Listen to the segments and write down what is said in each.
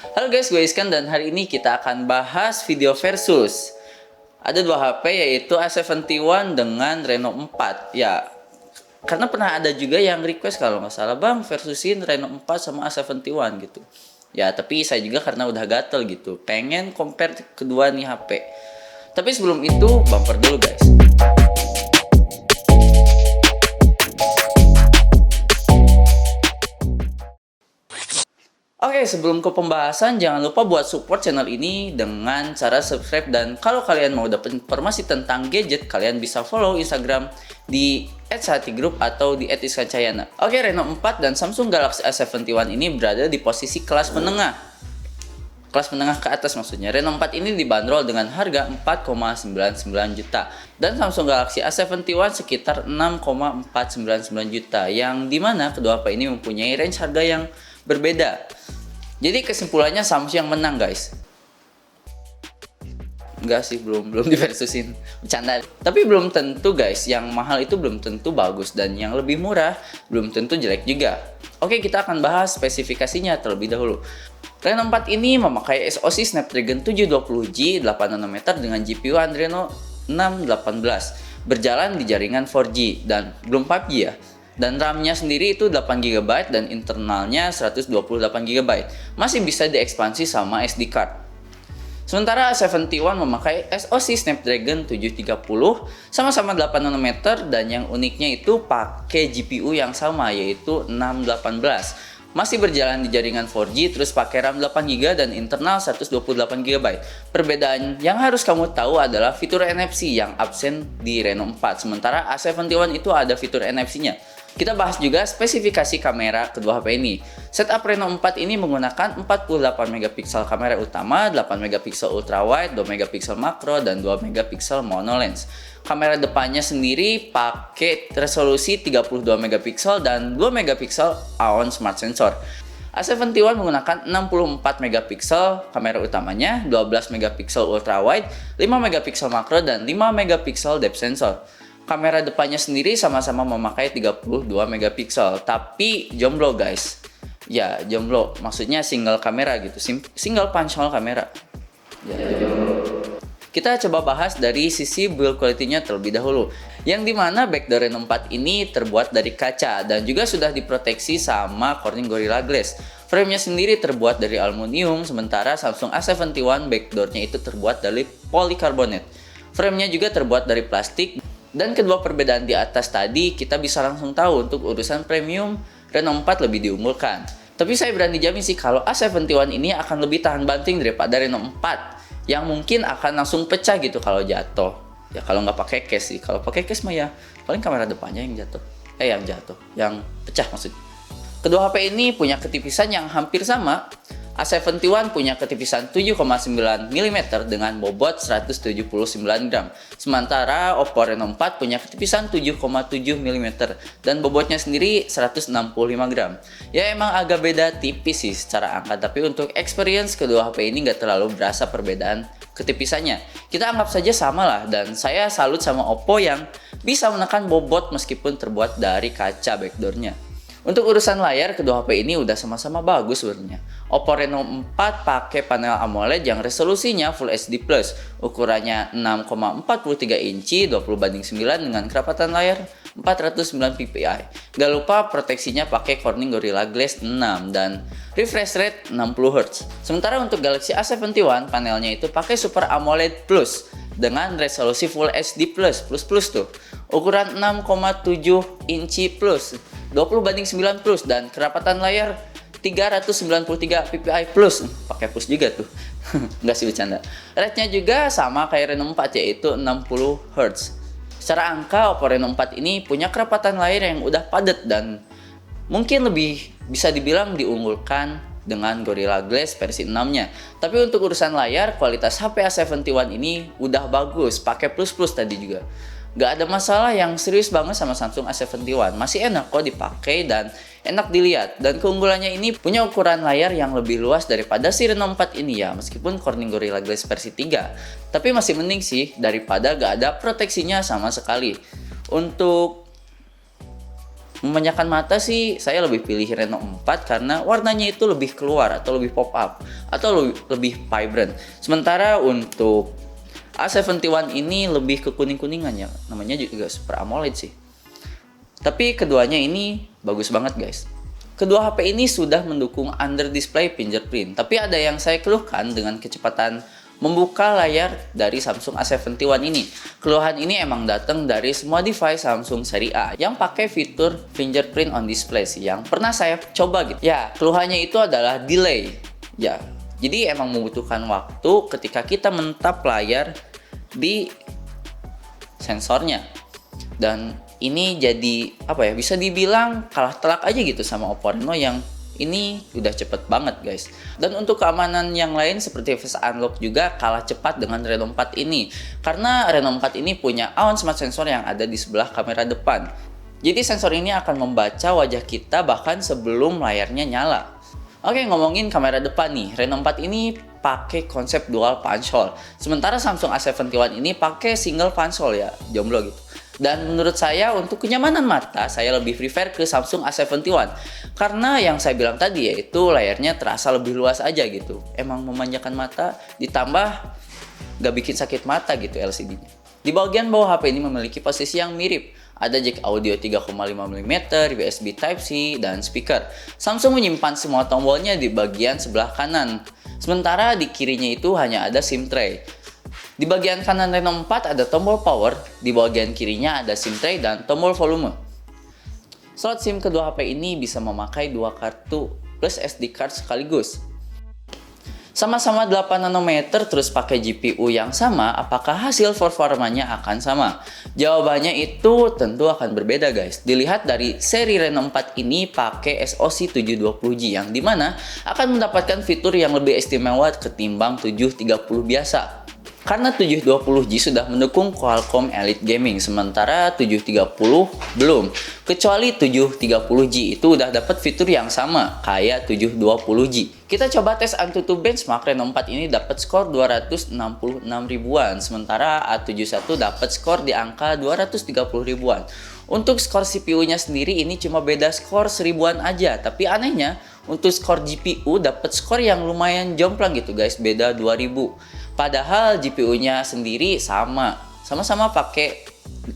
Halo guys, gue Iskan dan hari ini kita akan bahas video versus. Ada dua HP yaitu A71 dengan Reno 4. Ya, karena pernah ada juga yang request kalau nggak salah, Bang, versusin Reno 4 sama A71 gitu. Ya, tapi saya juga karena udah gatel gitu, pengen compare kedua nih HP. Tapi sebelum itu, bumper dulu guys. Oke, sebelum ke pembahasan, jangan lupa buat support channel ini dengan cara subscribe. Dan kalau kalian mau dapat informasi tentang gadget, kalian bisa follow Instagram di @satigroup atau di @iskancayana. Oke, Reno 4 dan Samsung Galaxy A71 ini berada di posisi kelas menengah. Kelas menengah ke atas maksudnya. Reno 4 ini dibanderol dengan harga 4,99 juta. Dan Samsung Galaxy A71 sekitar 6,499 juta. Yang dimana kedua HP ini mempunyai range harga yang berbeda. Jadi kesimpulannya Samsung yang menang guys. Enggak sih, belum diversusin, bercanda. Tapi belum tentu guys, yang mahal itu belum tentu bagus dan yang lebih murah belum tentu jelek juga. Oke, kita akan bahas spesifikasinya terlebih dahulu. Reno 4 ini memakai SoC Snapdragon 720G 8nm dengan GPU Adreno 618, berjalan di jaringan 4G dan belum 5G ya. Dan RAM-nya sendiri itu 8GB dan internalnya 128GB. Masih bisa diekspansi sama SD card. Sementara A71 memakai SoC Snapdragon 730 sama-sama 8nm dan yang uniknya itu pakai GPU yang sama yaitu 618. Masih berjalan di jaringan 4G, terus pakai RAM 8GB dan internal 128GB. Perbedaan yang harus kamu tahu adalah fitur NFC yang absen di Reno 4. Sementara A71 itu ada fitur NFC-nya. Kita bahas juga spesifikasi kamera kedua HP ini. Setup Reno 4 ini menggunakan 48MP kamera utama, 8MP ultrawide, 2MP makro, dan 2MP mono lens. Kamera depannya sendiri pakai resolusi 32MP dan 2MP AON Smart Sensor. A71 menggunakan 64MP kamera utamanya, 12MP ultrawide, 5MP makro, dan 5MP depth sensor. Kamera depannya sendiri sama-sama memakai 32MP, tapi jomblo guys. Ya, jomblo, maksudnya single kamera gitu, single punch hole kamera. Ya, jomblo. Kita coba bahas dari sisi build quality-nya terlebih dahulu. Yang dimana backdoor Reno 4 ini terbuat dari kaca dan juga sudah diproteksi sama Corning Gorilla Glass. Frame-nya sendiri terbuat dari aluminium, sementara Samsung A71 backdoor-nya itu terbuat dari polikarbonat. Frame-nya juga terbuat dari plastik. Dan kedua perbedaan di atas tadi kita bisa langsung tahu untuk urusan premium Reno 4 lebih diunggulkan. Tapi saya berani jamin sih kalau A71 ini akan lebih tahan banting daripada Reno 4 yang mungkin akan langsung pecah gitu kalau jatuh. Ya kalau nggak pakai case sih. Kalau pakai case mah ya paling kamera depannya yang jatuh. Yang pecah maksudnya. Kedua HP ini punya ketipisan yang hampir sama. A71 punya ketipisan 7,9mm dengan bobot 179 gram. Sementara Oppo Reno 4 punya ketipisan 7,7mm dan bobotnya sendiri 165 gram. Ya emang agak beda tipis sih secara angka, tapi untuk experience kedua HP ini nggak terlalu berasa perbedaan ketipisannya. Kita anggap saja sama lah, dan saya salut sama Oppo yang bisa menekan bobot meskipun terbuat dari kaca backdoornya. Untuk urusan layar, kedua HP ini udah sama-sama bagus sebenarnya. Oppo Reno 4 pakai panel AMOLED yang resolusinya Full HD+, ukurannya 6,43 inci 20:9 dengan kerapatan layar 409 ppi. Gak lupa proteksinya pakai Corning Gorilla Glass 6 dan refresh rate 60Hz. Sementara untuk Galaxy A71 panelnya itu pakai Super AMOLED Plus dengan resolusi Full HD+, plus tuh. Ukuran 6,7 inci plus 20:9 plus dan kerapatan layar 393 ppi plus. Pakai plus juga tuh. Nggak sih, bercanda. Rate-nya juga sama kayak Reno 4 yaitu 60Hz. Secara angka Oppo Reno 4 ini punya kerapatan layar yang udah padat dan mungkin lebih bisa dibilang diunggulkan dengan Gorilla Glass versi 6-nya. Tapi untuk urusan layar, kualitas HP A71 ini udah bagus, pakai plus-plus tadi juga. Gak ada masalah yang serius banget sama Samsung A71, masih enak kok dipakai dan enak dilihat. Dan keunggulannya ini punya ukuran layar yang lebih luas daripada si Reno 4 ini ya, meskipun Corning Gorilla Glass versi 3. Tapi masih mending sih daripada gak ada proteksinya sama sekali. Untuk Memanjakan mata sih saya lebih pilih Reno 4 karena warnanya itu lebih keluar atau lebih pop up atau lebih vibrant. Sementara untuk A71 ini lebih ke kuning-kuningan ya. Namanya juga Super AMOLED sih. Tapi keduanya ini bagus banget guys. Kedua HP ini sudah mendukung under display fingerprint. Tapi ada yang saya keluhkan dengan kecepatan membuka layar dari Samsung A71 ini. Keluhan ini emang datang dari semua device Samsung seri A yang pakai fitur fingerprint on display sih, yang pernah saya coba gitu. Ya, keluhannya itu adalah delay. Ya, jadi emang membutuhkan waktu ketika kita mentap layar di sensornya. Dan ini jadi apa ya, bisa dibilang kalah telak aja gitu sama Oppo Reno yang ini udah cepet banget guys. Dan untuk keamanan yang lain seperti face unlock juga kalah cepat dengan Reno 4 ini, karena Reno 4 ini punya Aon Smart Sensor yang ada di sebelah kamera depan. Jadi sensor ini akan membaca wajah kita bahkan sebelum layarnya nyala. Oke, ngomongin kamera depan nih, Reno 4 ini pakai konsep dual punch hole, sementara Samsung A71 ini pakai single punch hole ya, jomblo gitu. Dan menurut saya untuk kenyamanan mata, saya lebih prefer ke Samsung A71 karena yang saya bilang tadi yaitu layarnya terasa lebih luas aja gitu. Emang memanjakan mata, ditambah gak bikin sakit mata gitu LCD-nya. Di bagian bawah HP ini memiliki posisi yang mirip. Ada jack audio 3,5 mm, USB Type-C, dan speaker. Samsung menyimpan semua tombolnya di bagian sebelah kanan. Sementara di kirinya itu hanya ada SIM tray. Di bagian kanan Reno 4 ada tombol power, di bagian kirinya ada SIM tray dan tombol volume. Slot SIM kedua HP ini bisa memakai dua kartu plus SD card sekaligus. Sama-sama 8 nanometer terus pakai GPU yang sama, apakah hasil performanya akan sama? Jawabannya itu tentu akan berbeda guys. Dilihat dari seri Reno 4 ini pakai SoC 720G yang dimana akan mendapatkan fitur yang lebih istimewa ketimbang 730 biasa. Karena 720G sudah mendukung Qualcomm Elite Gaming, sementara 730 belum. Kecuali 730G itu udah dapat fitur yang sama kayak 720G. Kita coba tes AnTuTu benchmark, Reno 4 ini dapat skor 266 ribuan, sementara A71 dapat skor di angka 230 ribuan. Untuk skor CPU-nya sendiri ini cuma beda skor seribuan aja, tapi anehnya untuk skor GPU dapat skor yang lumayan jomplang gitu guys, beda 2000. Padahal GPU-nya sendiri sama-sama pakai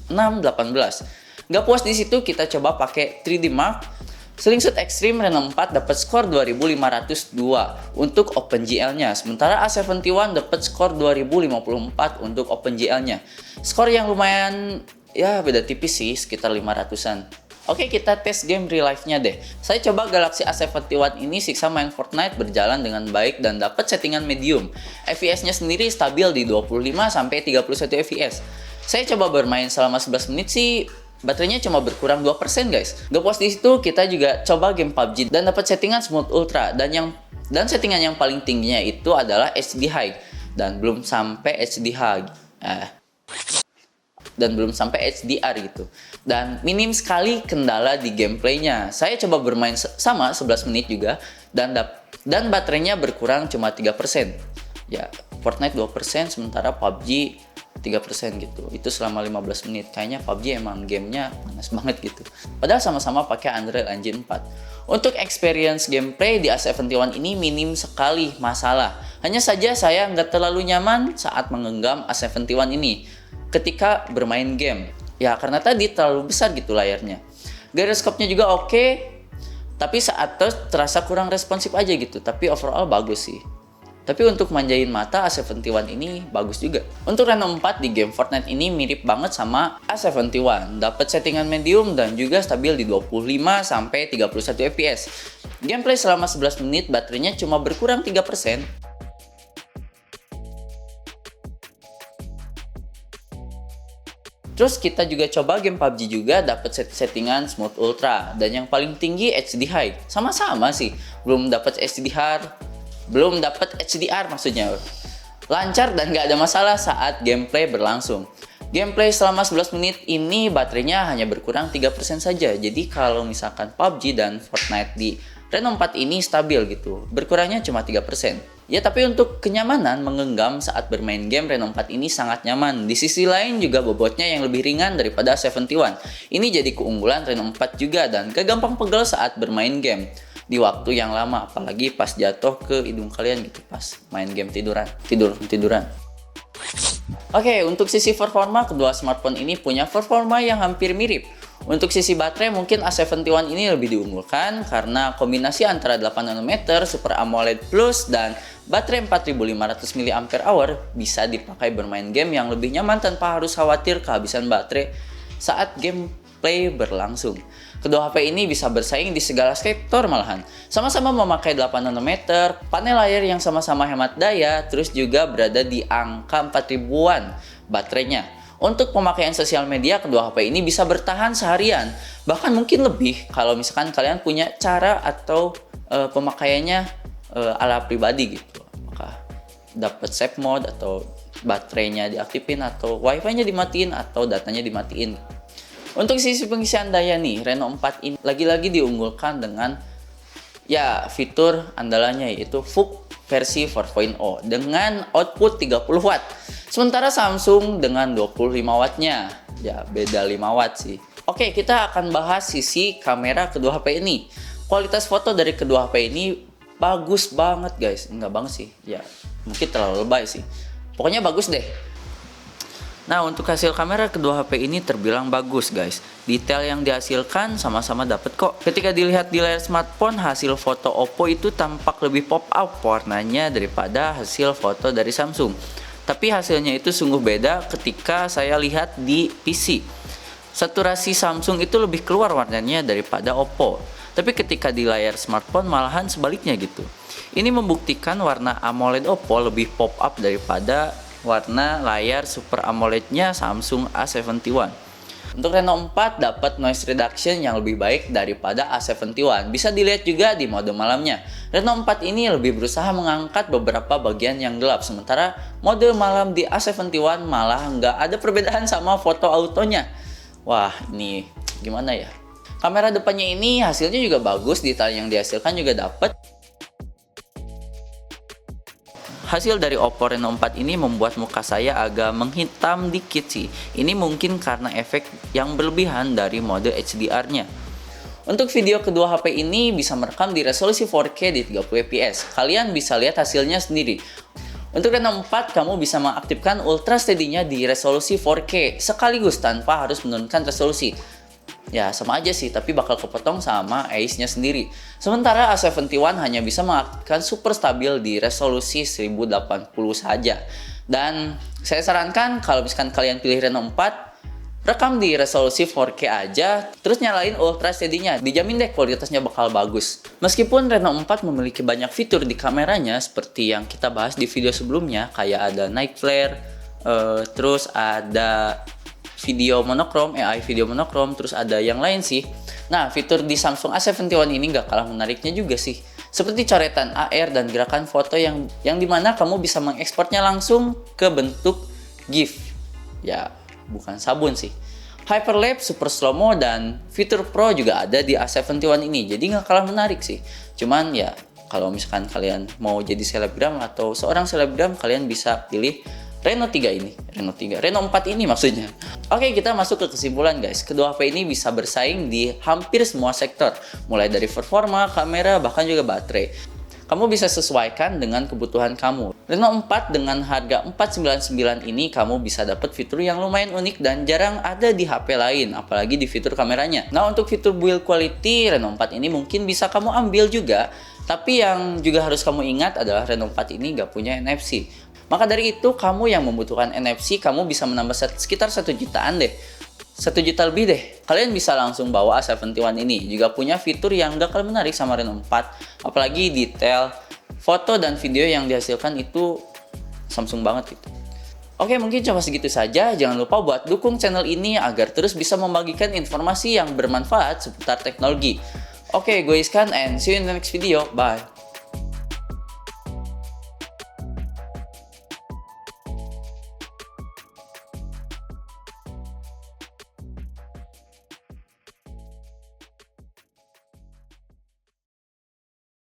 618. Gak puas di situ, kita coba pakai 3D Mark. Slingshot Extreme Reno 4 dapat skor 2502 untuk OpenGL-nya, sementara A71 dapat skor 2054 untuk OpenGL-nya. Skor yang lumayan ya beda tipis sih, sekitar 500-an. Oke, kita tes game real life-nya deh. Saya coba Galaxy A71 ini siksa main Fortnite berjalan dengan baik dan dapat settingan medium. FPS-nya sendiri stabil di 25-31 FPS. Saya coba bermain selama 11 menit sih, baterainya cuma berkurang 2% guys. Gak puas di situ, kita juga coba game PUBG dan dapat settingan Smooth Ultra dan settingan yang paling tingginya itu adalah HD High dan belum sampai HDR gitu. Dan minim sekali kendala di gameplaynya. Saya coba bermain sama 11 menit juga dan baterainya berkurang cuma 3%. Ya, Fortnite 2%, sementara PUBG 3% gitu. Itu selama 15 menit. Kayaknya PUBG emang gamenya panas banget gitu. Padahal sama-sama pakai Unreal Engine 4. Untuk experience gameplay di A71 ini minim sekali masalah. Hanya saja saya nggak terlalu nyaman saat menggenggam A71 ini ketika bermain game. Ya karena tadi terlalu besar gitu layarnya. Gyroscope-nya juga oke, tapi saat touch terasa kurang responsif aja gitu. Tapi overall bagus sih. Tapi untuk manjain mata, A71 ini bagus juga. Untuk Reno 4 di game Fortnite ini mirip banget sama A71. Dapat settingan medium dan juga stabil di 25-31 FPS. Gameplay selama 11 menit, baterainya cuma berkurang 3%. Terus kita juga coba game PUBG juga, dapat settingan Smooth Ultra dan yang paling tinggi HD High. Sama-sama sih, belum dapat HDR maksudnya. Lancar dan gak ada masalah saat gameplay berlangsung. Gameplay selama 11 menit ini baterainya hanya berkurang 3% saja. Jadi kalau misalkan PUBG dan Fortnite di Reno 4 ini stabil gitu, berkurangnya cuma 3%. Ya tapi untuk kenyamanan menggenggam saat bermain game, Reno 4 ini sangat nyaman. Di sisi lain juga bobotnya yang lebih ringan daripada A71. Ini jadi keunggulan Reno 4 juga dan gak gampang pegel saat bermain game di waktu yang lama, apalagi pas jatuh ke hidung kalian gitu pas main game tiduran. Oke, untuk sisi performa, kedua smartphone ini punya performa yang hampir mirip. Untuk sisi baterai, mungkin A71 ini lebih diunggulkan karena kombinasi antara 8 nanometer, Super AMOLED Plus, dan baterai 4500 mAh bisa dipakai bermain game yang lebih nyaman tanpa harus khawatir kehabisan baterai saat gameplay berlangsung. Kedua HP ini bisa bersaing di segala sektor malahan. Sama-sama memakai 8 nanometer, panel layar yang sama-sama hemat daya, terus juga berada di angka 4000-an baterainya. Untuk pemakaian sosial media, kedua HP ini bisa bertahan seharian, bahkan mungkin lebih kalau misalkan kalian punya cara atau pemakaiannya ala pribadi gitu. Apakah dapat save mode atau baterainya diaktifin atau wifi-nya dimatiin atau datanya dimatiin. Untuk sisi pengisian daya nih, Reno 4 ini lagi-lagi diunggulkan dengan ya fitur andalannya yaitu VOOC versi 4.0 dengan output 30 watt. Sementara Samsung dengan 25 wattnya. Ya beda 5 watt sih. Oke, kita akan bahas sisi kamera kedua HP ini. Kualitas foto dari kedua HP ini bagus banget guys. Enggak banget sih. Ya mungkin terlalu lebay sih. Pokoknya bagus deh. Nah, untuk hasil kamera kedua HP ini terbilang bagus guys. Detail yang dihasilkan sama-sama dapet kok. Ketika dilihat di layar smartphone, hasil foto Oppo itu tampak lebih pop up warnanya daripada hasil foto dari Samsung. Tapi hasilnya itu sungguh beda ketika saya lihat di PC. Saturasi Samsung itu lebih keluar warnanya daripada Oppo. Tapi ketika di layar smartphone malahan sebaliknya gitu. Ini membuktikan warna AMOLED Oppo lebih pop up daripada warna layar Super AMOLED-nya Samsung A71. Untuk Reno 4 dapat noise reduction yang lebih baik daripada A71. Bisa dilihat juga di mode malamnya. Reno 4 ini lebih berusaha mengangkat beberapa bagian yang gelap, sementara mode malam di A71 malah nggak ada perbedaan sama foto autonya. Wah, ini gimana ya? Kamera depannya ini hasilnya juga bagus, detail yang dihasilkan juga dapat. Hasil dari Oppo Reno 4 ini membuat muka saya agak menghitam dikit sih. Ini mungkin karena efek yang berlebihan dari mode HDR-nya. Untuk video kedua HP ini bisa merekam di resolusi 4K di 30 fps. Kalian bisa lihat hasilnya sendiri. Untuk Reno 4, kamu bisa mengaktifkan Ultra Steady-nya di resolusi 4K sekaligus tanpa harus menurunkan resolusi. Ya sama aja sih, tapi bakal kepotong sama Ace-nya sendiri. Sementara A71 hanya bisa mengaktifkan super stabil di resolusi 1080 saja. Dan saya sarankan kalau misalkan kalian pilih Reno 4, rekam di resolusi 4K aja, terus nyalain Ultra Steady-nya. Dijamin deh kualitasnya bakal bagus. Meskipun Reno 4 memiliki banyak fitur di kameranya seperti yang kita bahas di video sebelumnya, kayak ada night flare, terus ada video monokrom, AI video monokrom, terus ada yang lain sih. Nah, fitur di Samsung A71 ini gak kalah menariknya juga sih. Seperti coretan AR dan gerakan foto yang dimana kamu bisa mengekspornya langsung ke bentuk GIF. Ya, bukan sabun sih. Hyperlapse, Super Slow-mo, dan fitur Pro juga ada di A71 ini. Jadi gak kalah menarik sih. Cuman ya, kalau misalkan kalian mau jadi selebgram atau seorang selebgram, kalian bisa pilih Reno 3 ini, Reno 4 ini maksudnya. Oke, kita masuk ke kesimpulan guys. Kedua HP ini bisa bersaing di hampir semua sektor, mulai dari performa, kamera, bahkan juga baterai. Kamu bisa sesuaikan dengan kebutuhan kamu. Reno 4 dengan harga 499 ini kamu bisa dapat fitur yang lumayan unik dan jarang ada di HP lain, apalagi di fitur kameranya. Nah, untuk fitur build quality, Reno 4 ini mungkin bisa kamu ambil juga, tapi yang juga harus kamu ingat adalah Reno 4 ini nggak punya NFC. Maka dari itu, kamu yang membutuhkan NFC, kamu bisa menambah sekitar 1 jutaan deh. 1 juta lebih deh. Kalian bisa langsung bawa A71 ini. Juga punya fitur yang gak kalah menarik sama Reno 4. Apalagi detail foto dan video yang dihasilkan itu Samsung banget gitu. Oke, mungkin cuma segitu saja. Jangan lupa buat dukung channel ini agar terus bisa membagikan informasi yang bermanfaat seputar teknologi. Oke, gue Iskan and see you in the next video. Bye.